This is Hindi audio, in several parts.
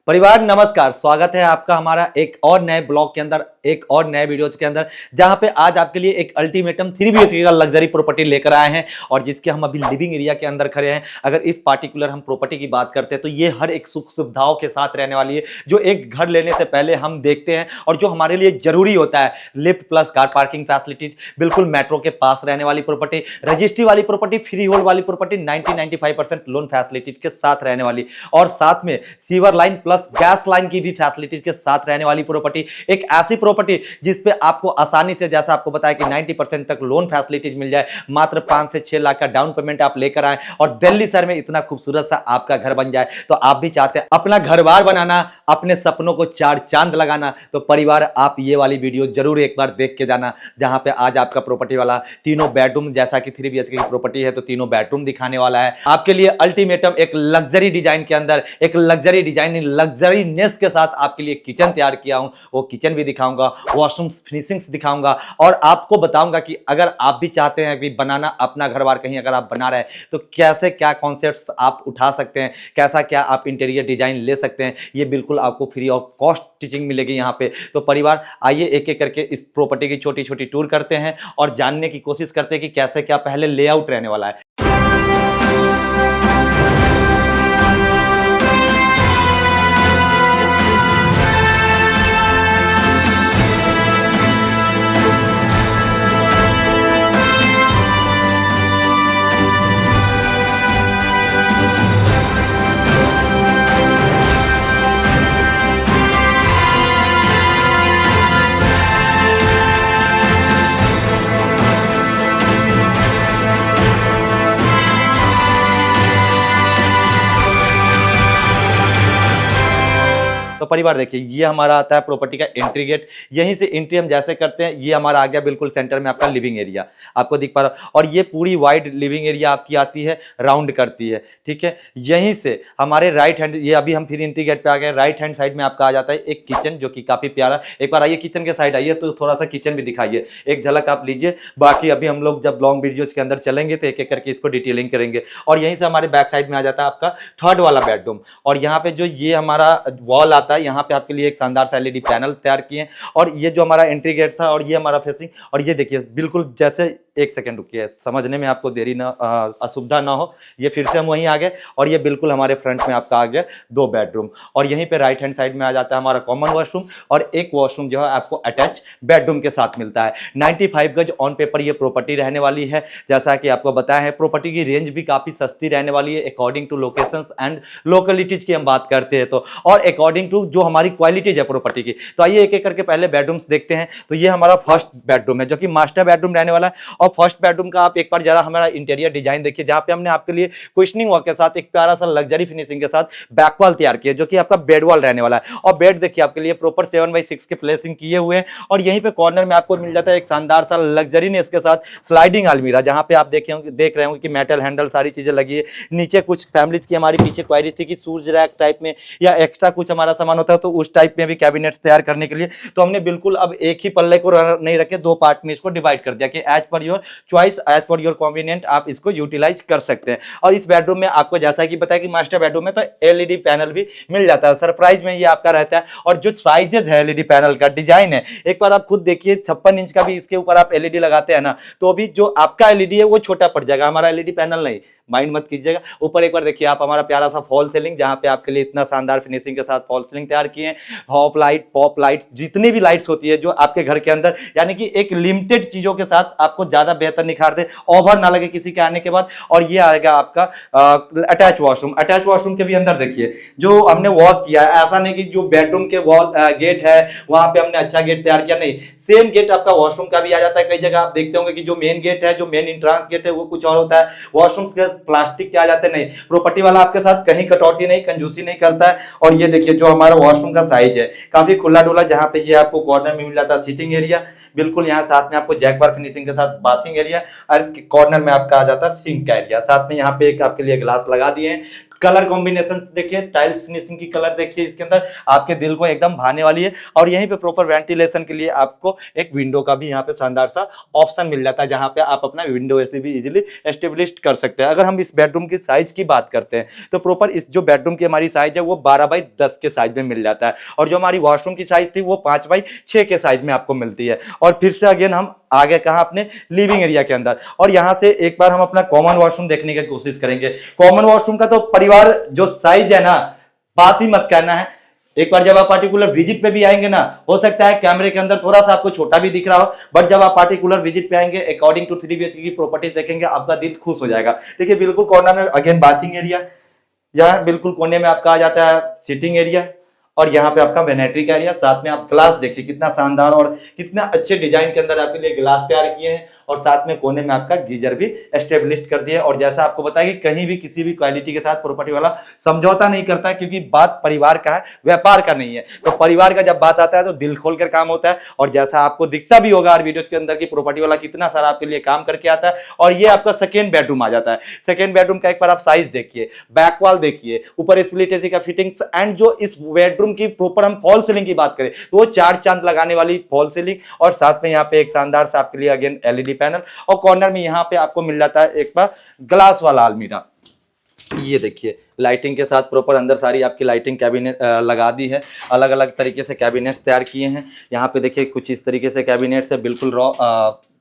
परिवार नमस्कार, स्वागत है आपका हमारा एक और नए ब्लॉग के अंदर, एक और नए वीडियोज के अंदर, जहां पे आज आपके लिए एक अल्टीमेटम 3 BHK का लग्जरी प्रॉपर्टी लेकर आए हैं और जिसके हम अभी लिविंग एरिया के अंदर खड़े हैं। अगर इस पार्टिकुलर हम प्रॉपर्टी की बात करते हैं तो ये हर एक सुख सुविधाओं के साथ रहने वाली है, जो एक घर लेने से पहले हम देखते हैं और जो हमारे लिए जरूरी होता है। Lift plus car parking facilities, बिल्कुल मेट्रो के पास रहने वाली प्रॉपर्टी, रजिस्ट्री वाली प्रॉपर्टी, फ्री होल्ड वाली प्रॉपर्टी, 90-95% लोन फैसिलिटीज के साथ रहने वाली और साथ में sewer line plus gas line की भी फैसिलिटीज के साथ रहने वाली प्रॉपर्टी। एक ऐसी प्रॉपर्टी जिस पे आपको आसानी से, जैसा आपको बताया कि 90% तक लोन फैसिलिटीज मिल जाए, मात्र 5 से 6 लाख का डाउन पेमेंट आप लेकर आए और दिल्ली शहर में इतना खूबसूरत सा आपका घर बन जाए। तो आप भी चाहते हैं अपना घर बार बनाना, अपने सपनों को 4 चांद लगाना, तो परिवार आप ये वाली वीडियो जरूर एक बार देख के जाना, जहां पे आज आपका प्रॉपर्टी वाला तीनों बेडरूम, जैसा कि 3 BHK की प्रॉपर्टी है तो तीनों बेडरूम दिखाने वाला है आपके लिए। अल्टीमेटम एक लग्जरी डिजाइन के अंदर, एक लग्जरी डिजाइन लग्जरीनेस के साथ आपके लिए किचन तैयार किया हूं। वो किचन भी दिखाऊंगा, वॉशरूम फिनिशिंग्स दिखाऊंगा और आपको बताऊंगा कि अगर आप भी चाहते हैं कि बनाना अपना घर बार कहीं अगर आप बना रहे हैं तो कैसे क्या कॉन्सेप्ट्स आप उठा सकते हैं, कैसा क्या आप इंटीरियर डिजाइन ले सकते हैं। ये बिल्कुल आपको फ्री ऑफ कॉस्ट टीचिंग मिलेगी यहाँ पे। तो परिवार आइए एक एक करके इस प्रॉपर्टी की छोटी छोटी टूर करते हैं और जानने की कोशिश करते हैं कि कैसे क्या पहले लेआउट रहने वाला है। तो परिवार देखिए, ये हमारा आता है प्रॉपर्टी का एंट्री गेट। यहीं से एंट्री हम जैसे करते हैं, ये हमारा आ गया बिल्कुल सेंटर में आपका लिविंग एरिया, आपको दिख पा रहा। और ये पूरी वाइड लिविंग एरिया आपकी आती है, राउंड करती है, ठीक है। यहीं से हमारे राइट हैंड, ये अभी हम फिर एंट्री गेट पे आ गए, राइट हैंड साइड में आपका आ जाता है एक किचन, जो कि काफी प्यारा। एक बार आइए किचन के साइड आइए तो थोड़ा सा किचन भी दिखाइए, एक झलक आप लीजिए। बाकी अभी हम लोग जब लॉन्ग वीडियोज के अंदर चलेंगे तो एक एक करके इसको डिटेलिंग करेंगे। और यहीं से हमारे बैक साइड में आ जाता है आपका थर्ड वाला बेडरूम। और यहाँ पे जो ये हमारा वॉल आता है, यहाँ पे आपके लिए एक शानदार सा LED पैनल तैयार किए हैं। और ये जो हमारा एंट्री गेट था और ये हमारा फेसिंग, और ये देखिए बिल्कुल जैसे, एक सेकंड रुकिए, समझने में आपको देरी ना, असुविधा ना हो। ये फिर से हम वहीं आ गए और ये बिल्कुल हमारे फ्रंट में आपका आ गया 2 बेडरूम। और यहीं पे राइट हैंड साइड में आ जाता है हमारा कॉमन वॉशरूम और एक वॉशरूम जो है आपको अटैच बेडरूम के साथ मिलता है। 95 गज ऑन पेपर ये प्रॉपर्टी रहने वाली है। जैसा कि आपको बताया है, प्रॉपर्टी की रेंज भी काफी सस्ती रहने वाली है according to locations and localities की हम बात करते हैं तो, और अकॉर्डिंग टू जो हमारी क्वालिटीज है प्रॉपर्टी की। तो आइए एक एक करके पहले बेडरूम्स देखते हैं। तो ये हमारा फर्स्ट बेडरूम है, जो कि मास्टर बेडरूम रहने वाला है। और फर्स्ट बेडरूम का आप एक बार जरा हमारा इंटीरियर डिजाइन देखिए, जहां पे हमने आपके लिए क्वेश्चनिंग वॉल के साथ एक प्यारा सा लग्जरी फिनिशिंग के साथ बैक वॉल तैयार किया, जो कि आपका बेड वॉल रहने वाला है। और बेड देखिए आपके लिए प्रॉपर 7x6 के प्लेसिंग किए हुए हैं। और यहीं पे कॉर्नर में आपको मिल जाता है एक शानदार सा लग्जरीनेस के साथ स्लाइडिंग अलमीरा, जहां पे आप देख रहे होंगे कि मेटल हैंडल सारी चीजें लगी है। नीचे कुछ फैमिलीज की हमारी पीछे क्वारीज थी कि सूज रैक टाइप में या एक्स्ट्रा कुछ हमारा सामान होता है तो उस टाइप में भी कैबिनेट्स तैयार करने के लिए, तो हमने बिल्कुल अब एक ही पल्ले को नहीं रखे, 2 पार्ट में इसको डिवाइड कर दिया कि as per your choice, as per your convenient आप इसको यूटिलाइज कर सकते हैं। और इस बेडरूम में आपको जैसा कि बताया कि मास्टर बेडरूम में तो LED पैनल भी मिल जाता है, सरप्राइज में ये आपका रहता है। और जो साइजेज है LED पैनल का, डिजाइन है, एक बार आप खुद देखिए, 56 इंच का भी इसके ऊपर आप LED लगाते हैं ना, तो अभी जो आपका LED है वो छोटा पड़ जाएगा, हमारा LED पैनल नहीं, माइंड मत कीजिएगा। ऊपर एक बार देखिए आप हमारा प्यारा सा फॉल सीलिंग, जहां पे आपके लिए इतना शानदार फिनिशिंग के साथ फॉल सीलिंग तैयार किए हैं। हॉप लाइट, पॉप लाइट्स, जितनी भी लाइट्स होती है जो आपके घर के अंदर, यानी कि एक लिमिटेड चीजों के साथ आपको ज्यादा बेहतर निखार दे, ओवर ना लगे किसी के आने के बाद। और ये आएगा आपका अटैच वॉशरूम। अटैच वॉशरूम के भी अंदर देखिए जो हमने वॉक किया है, ऐसा नहीं कि जो बेडरूम के वॉल गेट है वहां पे हमने अच्छा गेट तैयार किया, नहीं, सेम गेट आपका वॉशरूम का भी आ जाता है। कई जगह आप देखते होंगे कि जो मेन गेट है, जो मेन इंट्रांस गेट है वो कुछ और होता है, वॉशरूम के प्लास्टिक के आ जाते हैं। नहीं, प्रॉपर्टी वाला आपके साथ कहीं कटौती नहीं, कंजूसी नहीं करता है। और ये देखिए जो हमारा वॉशरूम का साइज है, काफी खुला डुला, जहां पे ये आपको कॉर्नर में मिल जाता है सीटिंग एरिया, बिल्कुल यहाँ साथ में आपको जैकबार फिनिशिंग के साथ बाथिंग एरिया, और कॉर्नर में आपका आ जाता है सिंक का एरिया। साथ में यहाँ पे एक आपके लिए ग्लास लगा दिए हैं, कलर कॉम्बिनेशन देखिए, टाइल्स फिनिशिंग की कलर देखिए इसके अंदर, आपके दिल को एकदम भाने वाली है। और यहीं पे प्रॉपर वेंटिलेशन के लिए आपको एक विंडो का भी यहाँ पे शानदार सा ऑप्शन मिल जाता है, जहां पे आप अपना विंडो एसी भी इजीली एस्टेब्लिश कर सकते हैं। अगर हम इस बेडरूम की साइज की बात करते हैं तो प्रॉपर इस जो बेडरूम की हमारी साइज है वो 12x10 के साइज में मिल जाता है, और जो हमारी वॉशरूम की साइज थी वो 5x6 के साइज में आपको मिलती है। और फिर से अगेन हम आगे कहा अपने लिविंग एरिया के अंदर, और यहां से एक बार हम अपना कॉमन वॉशरूम देखने की कोशिश करेंगे। कॉमन वॉशरूम का तो परिवार जो साइज है ना, बात ही मत करना है। एक बार जब आप पार्टिकुलर विजिट पे भी आएंगे ना, हो सकता है कैमरे के अंदर थोड़ा सा आपको छोटा भी दिख रहा हो, बट जब आप पार्टिकुलर विजिट पे आएंगे अकॉर्डिंग टू 3 BHK की प्रॉपर्टी देखेंगे, आपका दिल खुश हो जाएगा। देखिए बिल्कुल कॉर्नर में अगेन बाथिंग एरिया, यहाँ बिल्कुल कोने में आपका आ जाता है सिटिंग एरिया, और यहाँ पे आपका वेनेटरी का एरिया। साथ में आप ग्लास देखिए कितना शानदार और कितना अच्छे डिजाइन के अंदर आपके लिए ग्लास तैयार किए हैं, और साथ में कोने में आपका गीजर भी एस्टेब्लिश कर दिया है। और जैसा आपको बताया कि कहीं भी किसी भी क्वालिटी के साथ प्रॉपर्टी वाला समझौता नहीं करता है, क्योंकि बात परिवार का है, व्यापार का नहीं है। तो परिवार का जब बात आता है तो दिल खोल कर काम होता है। और जैसा आपको दिखता भी होगा वीडियो के अंदर की प्रॉपर्टी वाला कितना सारा आपके लिए काम करके आता है। और ये आपका सेकेंड बेडरूम आ जाता है। सेकेंड बेडरूम का एक बार आप साइज देखिए, बैक वॉल देखिए, ऊपर स्प्लिट एसी का फिटिंग्स, एंड जो इस बेडरूम की प्रॉपर हम फॉल सीलिंग की बात करें तो वो 4 चांद लगाने वाली फॉल सीलिंग, और साथ में यहाँ पे एक शानदार सा आपके लिए अगेन एलईडी पैनल, और कॉर्नर में यहाँ पे आपको मिल जाता है एक बार ग्लास वाला अलमीरा। ये देखिए लाइटिंग के साथ प्रॉपर अंदर सारी आपकी लाइटिंग कैबिनेट लगा दी है, अलग अलग तरीके से कैबिनेट्स तैयार किए हैं। यहाँ पे देखिए कुछ इस तरीके से कैबिनेट्स है, बिल्कुल रॉ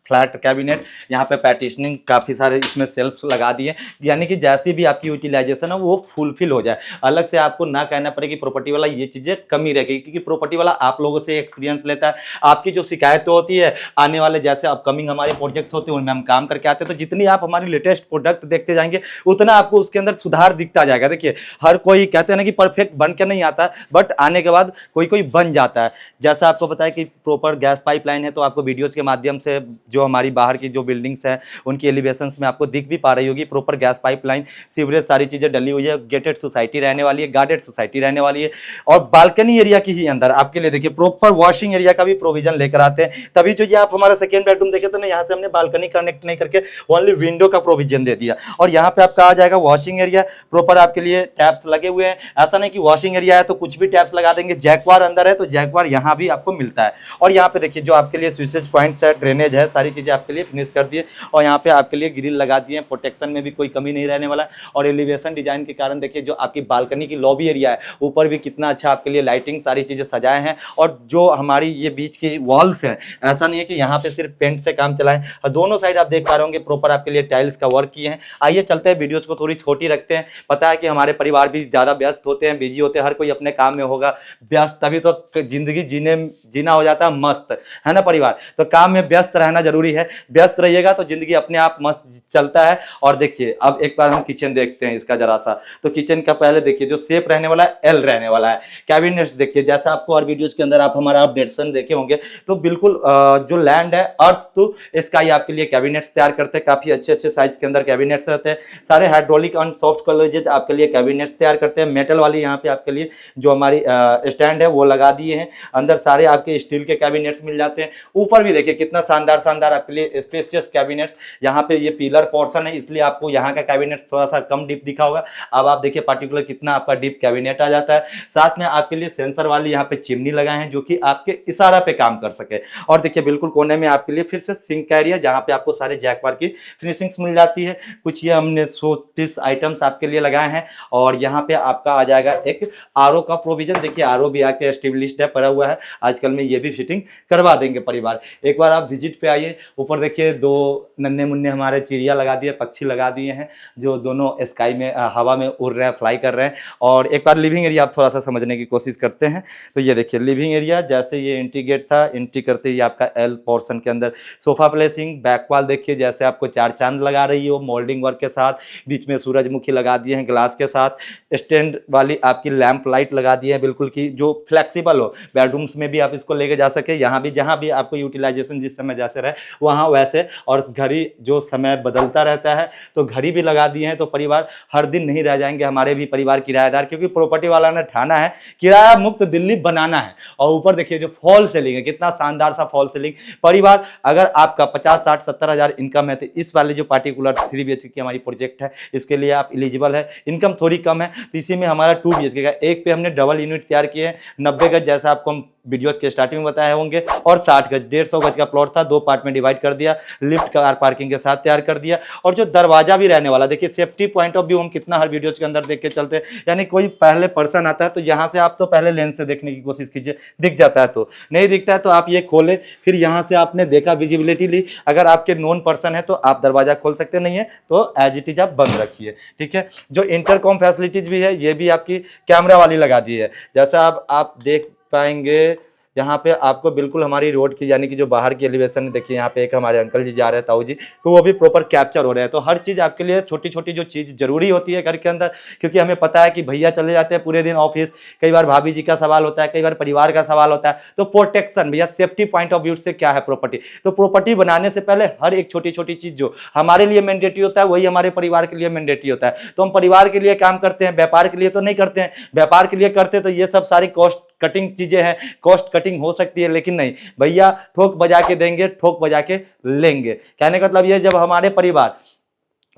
फ्लैट कैबिनेट। यहाँ पे पार्टीशनिंग काफ़ी सारे इसमें सेल्फ्स लगा दिए, यानी कि जैसी भी आपकी यूटिलाइजेशन है वो फुलफिल हो जाए, अलग से आपको ना कहना पड़े कि प्रॉपर्टी वाला ये चीज़ें कमी रहेगी, क्योंकि प्रॉपर्टी वाला आप लोगों से एक्सपीरियंस लेता है। आपकी जो शिकायत होती है आने वाले जैसे अपकमिंग हमारे प्रोजेक्ट्स होते हैं उनमें हम काम करके आते हैं, तो जितनी आप हमारी लेटेस्ट प्रोडक्ट देखते जाएंगे उतना आपको उसके अंदर सुधार दिखता जाएगा। देखिए हर कोई कहते हैं ना कि परफेक्ट बन के नहीं आता, बट आने के बाद कोई कोई बन जाता है। जैसा आपको बताया कि प्रॉपर गैस पाइपलाइन है, तो आपको वीडियोज़ के माध्यम से जो हमारी बाहर की जो बिल्डिंग्स हैं उनकी एलिवेशंस में आपको दिख भी पा रही होगी, प्रॉपर गैस पाइपलाइन, सीवरेज, सारी चीज़ें डली हुई है। गेटेड सोसाइटी रहने वाली है, गार्डेड सोसाइटी रहने वाली है, और बालकनी एरिया की ही अंदर आपके लिए देखिए प्रॉपर वॉशिंग एरिया का भी प्रोविजन लेकर आते हैं। तभी जो ये आप हमारा सेकेंड बेडरूम देखे तो ना, यहाँ से हमने बालकनी कनेक्ट नहीं करके ओनली विंडो का प्रोविजन दे दिया। और यहाँ पे आपका आ जाएगा वॉशिंग एरिया, प्रॉपर आपके लिए टैप्स लगे हुए हैं। ऐसा नहीं कि वॉशिंग एरिया है तो कुछ भी टैप्स लगा देंगे, जैकवार अंदर है तो जैकवार यहाँ भी आपको मिलता है। और यहाँ पे देखिए जो आपके लिए स्विचेस पॉइंट्स है, ड्रेनेज है, सारी चीज़ें आपके लिए फिनिश कर दिए, और यहाँ पे आपके लिए ग्रिल लगा दिए हैं, प्रोटेक्शन में भी कोई कमी नहीं रहने वाला। और एलिवेशन डिजाइन के कारण देखिए जो आपकी बालकनी की लॉबी एरिया है ऊपर भी कितना अच्छा आपके लिए लाइटिंग सारी चीज़ें सजाए हैं। और जो हमारी ये बीच की वॉल्स हैं, ऐसा नहीं है कि यहाँ पे सिर्फ पेंट से काम चलाएं, और दोनों साइड आप देख पा रहे होंगे प्रॉपर आपके लिए टाइल्स का वर्क किए हैं। आइए चलते हैं, वीडियोज़ को थोड़ी छोटी रखते हैं। पता है कि हमारे परिवार भी ज़्यादा व्यस्त होते हैं, बिजी होते हैं, हर कोई अपने काम में होगा व्यस्त, तभी तो जिंदगी जीना हो जाता है मस्त, है ना परिवार। तो काम में व्यस्त रहना जरूरी है, व्यस्त रहिएगा तो जिंदगी अपने आप मस्त चलता है। और देखिए अब एक बार हम किचन देखते हैं इसका जरा सा। तो किचन का पहले देखिए जो शेप रहने वाला है एल रहने वाला है। कैबिनेट्स देखिए, जैसा आपको और वीडियोस के अंदर आप हमारा अपडेशन देखे होंगे, तो बिल्कुल जो लैंड है अर्थ टू स्काई आपके लिए कैबिनेट्स तैयार करते हैं। काफी अच्छे अच्छे साइज के अंदर कैबिनेट्स रहते हैं, सारे हाइड्रोलिक एंड सॉफ्ट कॉलेजेस आपके लिए कैबिनेट्स तैयार करते हैं। मेटल वाली यहाँ पे आपके लिए जो हमारी स्टैंड है वो लगा दिए हैं, अंदर सारे आपके स्टील के कैबिनेट्स मिल जाते हैं। ऊपर भी देखिए कितना शानदार शानदार आपके लिए स्पेशियस कैबिनेट्स। यहाँ पे ये पिलर पोर्शन है इसलिए आपको यहाँ का कैबिनेट थोड़ा सा कम डीप दिखा होगा। अब आप देखिए पार्टिकुलर कितना आपका डीप कैबिनेट आ जाता है। साथ में आपके लिए सेंसर वाली यहाँ पे चिमनी लगाए हैं जो कि आपके इशारा पे काम कर सके। और देखिए बिल्कुल कोने में आपके लिए फिर से सिंक का एरिया, जहाँ पे आपको सारे जैकवार की फिनिशिंग्स मिल जाती है। कुछ ये हमने 130 आइटम्स आपके लिए लगाए हैं। और यहाँ पे आपका आ जाएगा एक आरओ का प्रोविजन। देखिए आरओ भी आके एस्टेब्लिश्ड है, पड़ा हुआ है, आजकल में ये भी फिटिंग करवा देंगे परिवार। एक बार आप विजिट पे आइए। ऊपर देखिए 2 नन्हे मुन्ने हमारे चिड़िया लगा दिए, पक्षी लगा दिए हैं जो दोनों स्काई में हवा में उड़ रहे हैं, फ्लाई कर रहे हैं। और एक बार लिविंग एरिया आप थोड़ा सा समझने की कोशिश करते हैं। तो ये देखिए लिविंग एरिया, जैसे ये एंट्री गेट था, एंट्री करते ही आपका एल पोर्शन के अंदर सोफा प्लेसिंग। बैक वॉल देखिए जैसे आपको 4 चांद लगा रही हो मोल्डिंग वर्क के साथ, बीच में सूरजमुखी लगा दिए हैं ग्लास के साथ। स्टैंड वाली आपकी लैंप लाइट लगा दी है बिल्कुल की, जो फ्लेक्सिबल हो, बेडरूम्स में भी आप इसको लेके जा सके, यहाँ भी जहाँ भी आपको यूटिलाइजेशन जिस समय जैसे रहे वहाँ वैसे, और घड़ी जो समय बदलता रहता है तो घड़ी भी लगा दिए हैं, तो परिवार हर दिन नहीं रह जाएंगे हमारे भी परिवार किराएदार, क्योंकि प्रॉपर्टी वाला ने ठाना है किराया मुक्त दिल्ली बनाना है। और ऊपर देखिए जो फॉल सीलिंग है, कितना शानदार सा फॉल सीलिंग। परिवार अगर आपका 50, 60, 70 हजार इनकम है तो इस वाले जो पार्टिकुलर 3 BHK की हमारी प्रोजेक्ट है इसके लिए आप एलिजिबल है। इनकम थोड़ी कम है तो इसी में हमारा 2 BHK का, एक पे हमने डबल यूनिट तैयार किए हैं 90 गज, जैसा आपको हम वीडियोज के स्टार्टिंग में बताए होंगे, और 60 गज 150 गज का प्लॉट था, 2 पार्ट में डिवाइड कर दिया, लिफ्ट कार पार्किंग के साथ तैयार कर दिया। और जो दरवाजा भी रहने वाला, देखिए सेफ्टी पॉइंट ऑफ व्यू हम कितना हर वीडियोज के अंदर देख के चलते हैं, यानी कोई पहले पर्सन आता है तो यहाँ से आप तो पहले लेंस से देखने की कोशिश कीजिए, दिख जाता है तो, नहीं दिखता है तो आप ये खोले, फिर यहाँ से आपने देखा विजिबिलिटी ली, अगर आपके नॉन पर्सन है तो आप दरवाजा खोल सकते, नहीं है तो एज इट इज आप बंद रखिए, ठीक है। जो इंटरकॉम फैसिलिटीज भी है ये भी आपकी कैमरा वाली लगा दी है, जैसा आप देख पाएंगे यहाँ पे आपको बिल्कुल हमारी रोड की, यानी कि जो बाहर की एलिवेशन, देखिए यहाँ पे एक हमारे अंकल जी जा रहे हैं, ताऊ जी, तो वो भी प्रॉपर कैप्चर हो रहे हैं। तो हर चीज़ आपके लिए छोटी छोटी जो चीज़ जरूरी होती है घर के अंदर, क्योंकि हमें पता है कि भैया चले जाते हैं पूरे दिन ऑफिस, कई बार भाभी जी का सवाल होता है, कई बार परिवार का सवाल होता है, तो प्रोटेक्शन भैया सेफ्टी पॉइंट ऑफ व्यू से क्या है प्रॉपर्टी, तो प्रॉपर्टी बनाने से पहले हर एक छोटी छोटी चीज़ जो हमारे लिए मैंडेटरी होता है वही हमारे परिवार के लिए मैंडेटरी होता है। तो हम परिवार के लिए काम करते हैं, व्यापार के लिए तो नहीं करते हैं। व्यापार के लिए करते तो ये सब सारी कॉस्ट कटिंग चीजें हैं, कॉस्ट कटिंग हो सकती है, लेकिन नहीं भैया, ठोक बजा के देंगे, ठोक बजा के लेंगे। कहने का मतलब ये, जब हमारे परिवार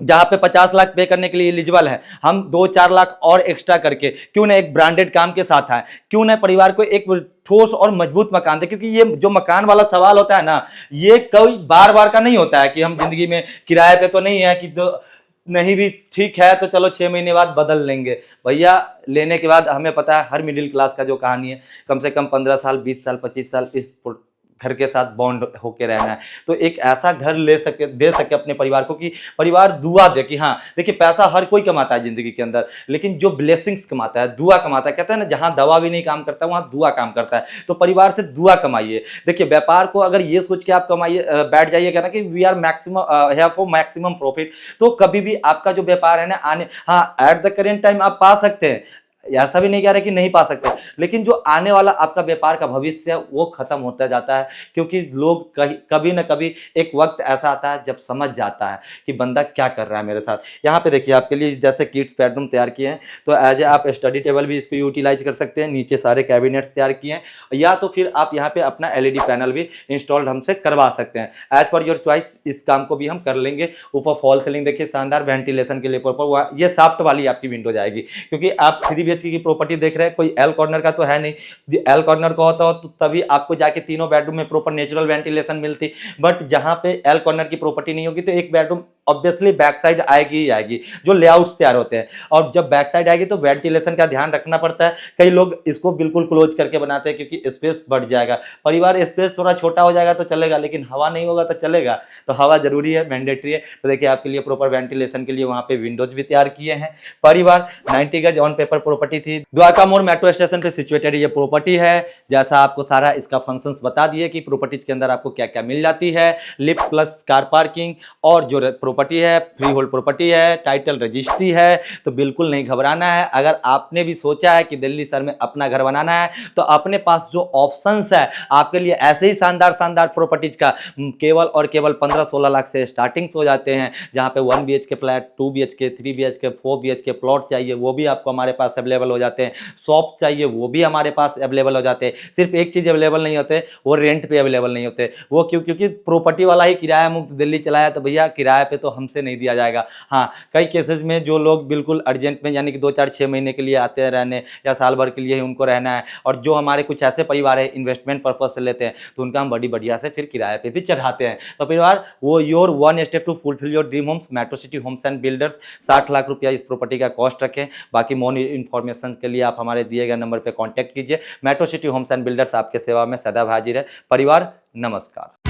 जहां पे 50 लाख पे करने के लिए एलिजिबल है, हम 2-4 लाख और एक्स्ट्रा करके क्यों ना एक ब्रांडेड काम के साथ आए, क्यों ना परिवार को एक ठोस और मजबूत मकान दे, क्योंकि ये जो मकान वाला सवाल होता है ना, ये कोई बार बार का नहीं होता है कि हम जिंदगी में किराए पे तो नहीं है कि नहीं भी ठीक है तो चलो 6 महीने बाद बदल लेंगे। भैया लेने के बाद हमें पता है हर मिडिल क्लास का जो कहानी है, कम से कम 15 साल, 20 साल, 25 साल इस घर के साथ बॉन्ड होके रहना है। तो एक ऐसा घर ले सके, दे सके अपने परिवार को कि परिवार दुआ दे कि हाँ देखिए, पैसा हर कोई कमाता है जिंदगी के अंदर, लेकिन जो ब्लेसिंग्स कमाता है, दुआ कमाता है, कहते हैं ना जहां दवा भी नहीं काम करता वहां दुआ काम करता है। तो परिवार से दुआ कमाइए। देखिए व्यापार को अगर ये सोच के आप कमाइए, बैठ जाइएगा ना कि we are maximum have for maximum profit, तो कभी भी आपका जो व्यापार है ना आने, हाँ एट द करेंट टाइम आप पा सकते हैं, ऐसा भी नहीं कह रहे कि नहीं पा सकते, लेकिन जो आने वाला आपका व्यापार का भविष्य है वो खत्म होता जाता है, क्योंकि लोग कभी ना कभी एक वक्त ऐसा आता है जब समझ जाता है कि बंदा क्या कर रहा है मेरे साथ। यहाँ पे देखिए आपके लिए जैसे किड्स बेडरूम तैयार किए हैं, तो एज ए आप स्टडी टेबल भी इसको यूटिलाइज कर सकते हैं, नीचे सारे कैबिनेट्स तैयार किए हैं, या तो फिर आप यहाँ पे अपना LED पैनल भी इंस्टॉल्ड हमसे करवा सकते हैं, एज पर योर चॉइस। इस काम को भी हम कर लेंगे। ऊपर फॉल सीलिंग देखिए शानदार, वेंटिलेशन के लिए प्रॉपर ये सॉफ्ट वाली आपकी विंडो जाएगी, क्योंकि आप 3 BHK की प्रॉपर्टी देख रहे हैं, कोई एल कॉर्नर का तो है नहीं। एल कॉर्नर का होता हो तो तभी आपको जाके तीनों बेडरूम में प्रॉपर नेचुरल वेंटिलेशन मिलती, बट जहां पे एल कॉर्नर की प्रॉपर्टी नहीं होगी तो एक बेडरूम ऑब्वियसली बैक साइड आएगी ही आएगी, जो लेआउट्स तैयार होते हैं, और जब बैक साइड आएगी तो वेंटिलेशन का ध्यान रखना पड़ता है। कई लोग इसको बिल्कुल क्लोज करके बनाते हैं क्योंकि स्पेस बढ़ जाएगा, परिवार स्पेस थोड़ा छोटा हो जाएगा तो चलेगा, लेकिन हवा नहीं होगा तो चलेगा, तो हवा जरूरी है, मैंडेटरी है। तो देखिए आपके लिए प्रॉपर वेंटिलेशन के लिए वहां पे विंडोज भी तैयार किए हैं। परिवार 90 गज ऑन पेपर प्रॉपर्टी थी, द्वारका मोड़ मेट्रो स्टेशन पे सिचुएटेड ये प्रॉपर्टी है। जैसा आपको सारा इसका फंक्शंस बता दिए कि प्रॉपर्टीज के अंदर आपको क्या क्या मिल जाती है, लिफ्ट प्लस कार पार्किंग, और जो प्रॉपर्टी है फ्री होल्ड प्रॉपर्टी है, टाइटल रजिस्ट्री है, तो बिल्कुल नहीं घबराना है। अगर आपने भी सोचा है कि दिल्ली शहर में अपना घर बनाना है तो अपने पास जो ऑप्शंस है आपके लिए ऐसे ही शानदार शानदार प्रॉपर्टीज का केवल और केवल 15-16 लाख से स्टार्टिंग्स हो जाते हैं, जहां पे 1 BHK flat, 2 BHK, 3 BHK, 4 BHK plot चाहिए वो भी आपको हमारे पास अवेलेबल हो जाते हैं, शॉप चाहिए वो भी हमारे पास अवेलेबल हो जाते हैं। सिर्फ एक चीज़ अवेलेबल नहीं होते, वो रेंट पे अवेलेबल नहीं होते। वो क्योंकि प्रॉपर्टी वाला ही किराया मुक्त दिल्ली चलाया, तो भैया किराए पे तो हमसे नहीं दिया जाएगा। हाँ कई केसेस में जो लोग बिल्कुल अर्जेंट में, यानी कि 2-4-6 महीने के लिए आते हैं रहने, या साल भर के लिए ही उनको रहना है, और जो हमारे कुछ ऐसे परिवार है इन्वेस्टमेंट पर्पज से लेते हैं, तो उनका हम बड़ी बढ़िया से फिर किराए पे भी चढ़ाते हैं। तो परिवार वो your one step to fulfil your dream homes, metro city homes and builders. 60 lakh रुपया इस प्रॉपर्टी का कॉस्ट रखें। बाकी मोर इन्फॉर्मेशन के लिए आप हमारे दिए गए नंबर पर कॉन्टैक्ट कीजिए। Metro city homes and builders आपके सेवा में सदैव हाजिर है। परिवार नमस्कार।